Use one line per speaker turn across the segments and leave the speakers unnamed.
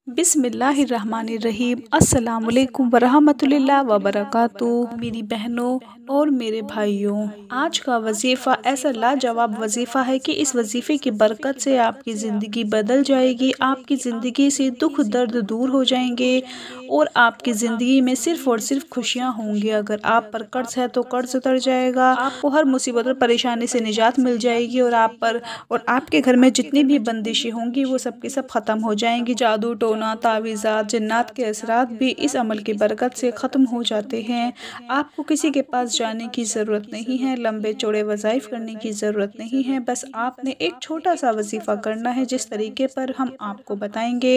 बिस्मिल्लाहिर्रहमानिर्रहीम। अस्सलाम वालेकुम वरहमतुल्लाह वबरकातुह। मेरी बहनों और मेरे भाइयों, आज का वजीफ़ा ऐसा लाजवाब वजीफ़ा है कि इस वजीफ़े की बरकत से आपकी ज़िंदगी बदल जाएगी। आपकी ज़िंदगी से दुख दर्द दूर हो जाएंगे और आपकी ज़िंदगी में सिर्फ़ और सिर्फ खुशियाँ होंगी। अगर आप पर कर्ज है तो कर्ज उतर जाएगा, आपको हर मुसीबत और परेशानी से निजात मिल जाएगी और आप पर और आपके घर में जितनी भी बंदिशें होंगी वो सब की सब ख़त्म हो जाएंगी। जादू टोना तावीज़ात जिन्नात के असरात भी इस अमल की बरकत से ख़त्म हो जाते हैं। आपको किसी के पास जाने की ज़रूरत नहीं है, लंबे चौड़े वज़ाइफ करने की ज़रूरत नहीं है। बस आपने एक छोटा सा वजीफ़ा करना है जिस तरीके पर हम आपको बताएंगे।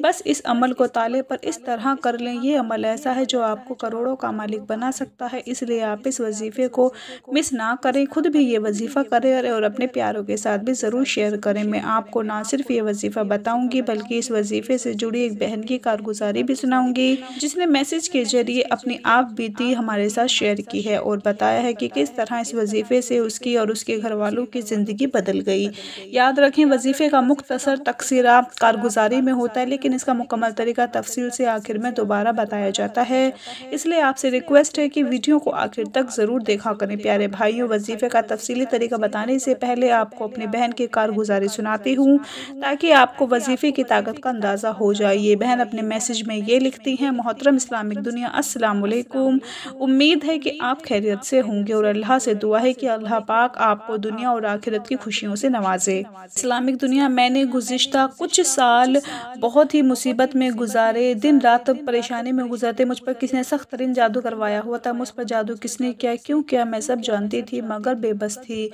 बस इस अमल को ताले पर इस तरह कर लें। ये अमल ऐसा है जो आपको करोड़ों का मालिक बना सकता है, इसलिए आप इस वजीफ़े को मिस ना करें। खुद भी ये वजीफ़ा करें और अपने प्यारों के साथ भी ज़रूर शेयर करें। मैं आपको ना सिर्फ ये वजीफ़ा बताऊंगी बल्कि इस वजीफ़े से जुड़ी एक बहन की कारगुजारी भी सुनाऊंगी जिसने मैसेज के जरिए अपनी आप बीती हमारे साथ शेयर की है और बताया है कि किस तरह इस वजीफ़े से उसकी और उसके घर वालों की ज़िंदगी बदल गई। याद रखें, वजीफ़े का मुख्तसर तकसीरा कारगुजारी में होता है, लेकिन इसका मुकम्मल तरीका तफसील से आखिर में दोबारा बताया जाता है। इसलिए आपसे रिक्वेस्ट है कि वीडियो को आखिर तक ज़रूर देखा करें। प्यारे भाइयों, वजीफ़े का तफसीली तरीका बताने से पहले आपको अपनी बहन की कारगुजारी सुनाती हूँ ताकि आपको वजीफ़े की ताकत का अंदाज़ा हो जाए। ये बहन अपने मैसेज में ये लिखती हैं, मोहतरम इस्लामिक दुनिया, अस्सलाम वालेकुम। उम्मीद है कि आप खैरियत से होंगे और अल्लाह से दुआ है कि अल्लाह पाक आपको दुनिया और आखिरत की खुशियों से नवाजे। इस्लामिक दुनिया, मैंने गुज़िश्ता कुछ साल बहुत ही मुसीबत में गुजारे, दिन रात परेशानी में गुजरते। मुझ पर किसी ने सख्त तरीन जादू करवाया हुआ था। मुझ पर जादू किसने किया, क्यों किया, मैं सब जानती थी मगर बेबस थी।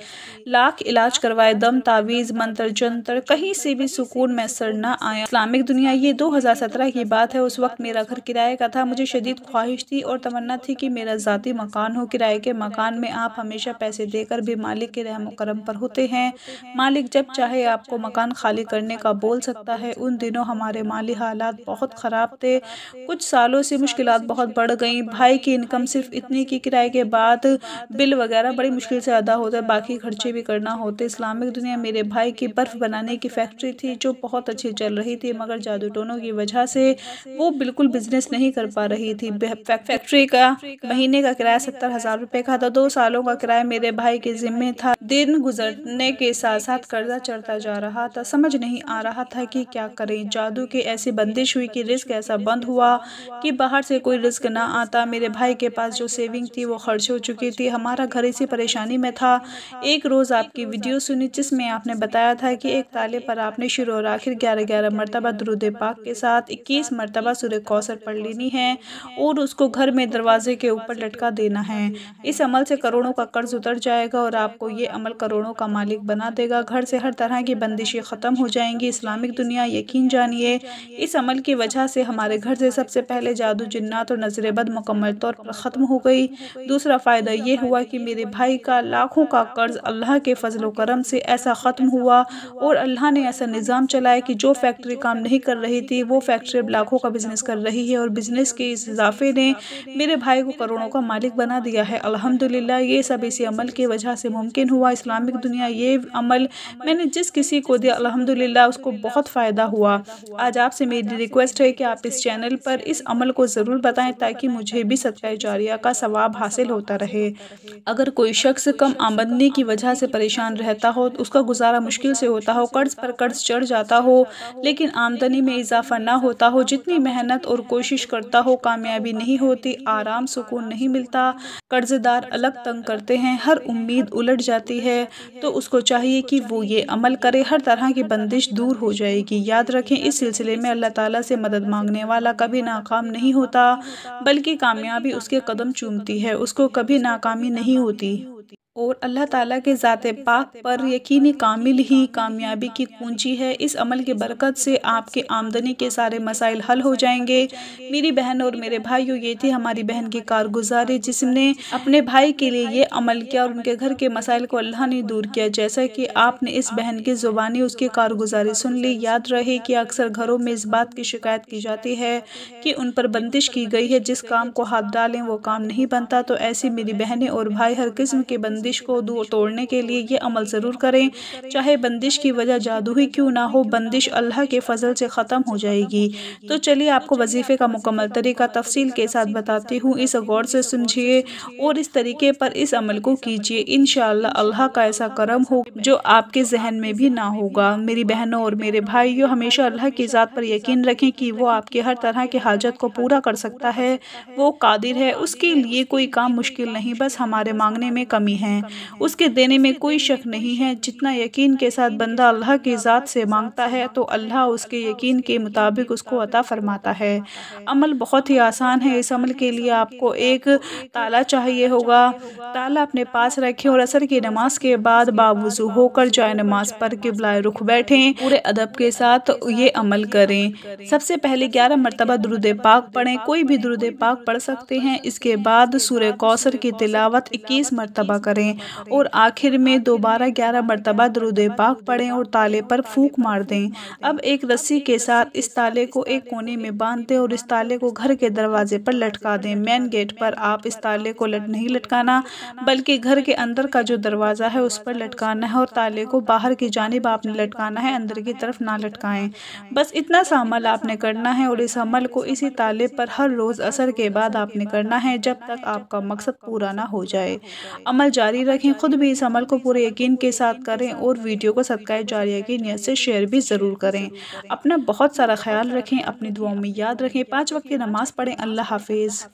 लाख इलाज करवाए, दम तावीज़ मंत्र जंतर, कहीं से भी सुकून मैसर ना आया। इस्लामिक दुनिया, ये 2017 की बात है। उस वक्त मेरा घर किराए का था। मुझे शदीद ख्वाहिश थी और तमन्ना थी कि मेरा ज़ाती मकान हो। किराए के मकान में आप हमेशा पैसे देकर भी मालिक के रहम करम पर होते हैं। मालिक जब चाहे आपको मकान खाली करने का बोल सकता है। उन दिनों हमारे माली हालात बहुत ख़राब थे। कुछ सालों से मुश्किलात बहुत बढ़ गई। भाई की इनकम सिर्फ इतनी की किराए के बाद बिल वगैरह बड़ी मुश्किल से अदा होता है, बाकी खर्चे भी करना होते। इस्लामिक दुनिया, मेरे भाई की बर्फ़ बनाने की फैक्ट्री थी जो बहुत अच्छी चल रही थी, मगर जादू टोनों की वजह से वो बिल्कुल बिजनेस नहीं कर पा रही थी। फैक्ट्री का महीने का किराया 70,000 रुपये का था। 2 सालों का किराया मेरे भाई के ज़िम्मे था। दिन गुजरने के साथ साथ कर्जा चढ़ता जा रहा था। समझ नहीं आ रहा था कि क्या करें। जादू की ऐसी बंदिश हुई कि रिस्क ऐसा बंद हुआ कि बाहर से कोई रिस्क ना आता। मेरे भाई के पास जो सेविंग थी वो खर्च हो चुकी थी। हमारा घर इसी परेशानी में था। एक रोज़ आपकी वीडियो सुनी जिसमें आपने बताया था कि एक ताले पर आपने शुरू और आखिर 11-11 मरतबा दुरूद पाक के साथ 21 मरतबा सूरह कौसर पढ़ लेनी है और उसको घर में दरवाजे के ऊपर लटका देना है। इस अमल से करोड़ों का कर्ज उतर जाएगा और आपको ये अमल करोड़ों का मालिक बना देगा। घर से हर तरह की बंदिशें ख़त्म हो जाएंगी। इस्लामिक दुनिया, यकीन जानिए, इस अमल की वजह से हमारे घर से सबसे पहले जादू जिन्नात और नजर बद मुकम्मल तौर पर ख़त्म हो गई। दूसरा फ़ायदा ये हुआ कि मेरे भाई का लाखों का कर्ज अल्लाह के फजल करम से ऐसा ख़त्म हुआ और अल्लाह ने ऐसा निज़ाम चलाया कि जो फैक्ट्री काम नहीं कर रही थी वो फैक्ट्री अब लाखों का बिज़नेस कर रही है और बिज़नेस के इस इजाफे ने मेरे भाई को करोड़ों का मालिक बना दिया है। अल्हम्दुलिल्लाह, ये सब इसी अमल की वजह से मुमकिन हुआ। इस्लामिक दुनिया, ये अमल मैंने जिस किसी को दिया अल्हम्दुलिल्लाह उसको बहुत फ़ायदा हुआ। आज आपसे मेरी रिक्वेस्ट है कि आप इस चैनल पर इस अमल को ज़रूर बताएं ताकि मुझे भी सदका जारिया का सवाब हासिल होता रहे। अगर कोई शख्स कम आमदनी की वजह से परेशान रहता हो, तो उसका गुजारा मुश्किल से होता हो, कर्ज पर कर्ज चढ़ जाता हो, लेकिन आमदनी में इजाफा ना होता हो, जितनी मेहनत और कोशिश करता हो कामयाबी नहीं होती, आराम सुकून नहीं मिलता, कर्जदार अलग तंग करते हैं, हर उम्मीद उलट जाती है, तो उसको चाहिए कि वो ये अमल करे। हर तरह की बंदिश दूर हो जाएगी। याद रखें, इस सिलसिले में अल्लाह ताला से मदद मांगने वाला कभी नाकाम नहीं होता, बल्कि कामयाबी उसके कदम चूमती है, उसको कभी नाकामी नहीं होती। और अल्लाह ताला के ज़ाते पाक पर यकीनी कामिल ही कामयाबी की कुंजी है। इस अमल की बरकत से आपके आमदनी के सारे मसाइल हल हो जाएंगे। मेरी बहन और मेरे भाइयों, ये थी हमारी बहन की कारगुजारी जिसने अपने भाई के लिए ये अमल किया और उनके घर के मसाइल को अल्लाह ने दूर किया। जैसा कि आपने इस बहन की ज़ुबानी उसकी कारगुजारी सुन ली। याद रहे कि अक्सर घरों में इस बात की शिकायत की जाती है कि उन पर बंदिश की गई है, जिस काम को हाथ डालें वो काम नहीं बनता। तो ऐसी मेरी बहनें और भाई हर किस्म की बंदिश بندش کو توڑنے کے لیے یہ عمل ضرور کریں، چاہے بندش کی وجہ جادو ہی کیوں نہ ہو، بندش اللہ کے فضل سے ختم ہو جائے گی۔ تو چلیے آپ کو وظیفے کا مکمل طریقہ تفصیل کے ساتھ بتاتی ہوں، اسے غور سے سمجھیے اور اس طریقے پر اس عمل کو کیجیے، انشاءاللہ اللہ کا ایسا کرم ہو جو آپ کے ذہن میں بھی نہ ہوگا۔ میری بہنوں اور میرے بھائیوں، ہمیشہ اللہ کی ذات پر یقین رکھیں کہ وہ آپ کے ہر طرح کے حاجت کو پورا کر سکتا ہے، وہ قادر ہے، اس کے لیے کوئی کام مشکل نہیں، بس ہمارے مانگنے میں کمی ہے، اس کے دینے میں کوئی شک نہیں ہے۔ جتنا یقین کے ساتھ بندہ اللہ کی ذات سے مانگتا ہے تو اللہ اس کے یقین کے مطابق اس کو عطا فرماتا ہے۔ عمل بہت ہی آسان ہے، اس عمل کے لیے آپ کو ایک تالا چاہیے ہوگا۔ تالا اپنے پاس رکھیں اور عصر کی نماز کے بعد باوضو ہو کر جائے نماز پر قبلہ رخ بیٹھیں، پورے ادب کے ساتھ یہ عمل کریں۔ سب سے پہلے 11 مرتبہ درود پاک پڑھیں، کوئی بھی درود پاک پڑھ سکتے ہیں۔ اس کے بعد سورہ کوثر کی تلاوت 21 مرتبہ کریں اور آخر میں دوبارہ 11 مرتبہ درود پاک پڑھیں اور تالے پر پھونک مار دیں۔ اب ایک رسی کے ساتھ اس تالے کو ایک کونے میں باندھ دیں اور اس تالے کو گھر کے دروازے پر لٹکا دیں۔ مین گیٹ پر آپ اس تالے کو نہیں لٹکانا بلکہ گھر کے اندر کا جو دروازہ ہے اس پر لٹکانا ہے، اور تالے کو باہر کی جانب آپ نے لٹکانا ہے، اندر کی طرف نہ لٹکائیں۔ بس اتنا سا عمل آپ نے کرنا ہے اور اس عمل کو اسی تالے پر ہر روز عصر کے بعد آپ نے کرنا ہے جب تک آپ کا مقصد پورا نہ ہو جائے۔ عمل جاری رکھیں، خود بھی اس عمل کو پورے یقین کے ساتھ کریں اور ویڈیو کو صدقہ جاریہ کی نیت سے شیئر بھی ضرور کریں۔ اپنا بہت سارا خیال رکھیں، اپنی دعاؤں میں یاد رکھیں، 5 وقت کی نماز پڑھیں۔ اللہ حافظ۔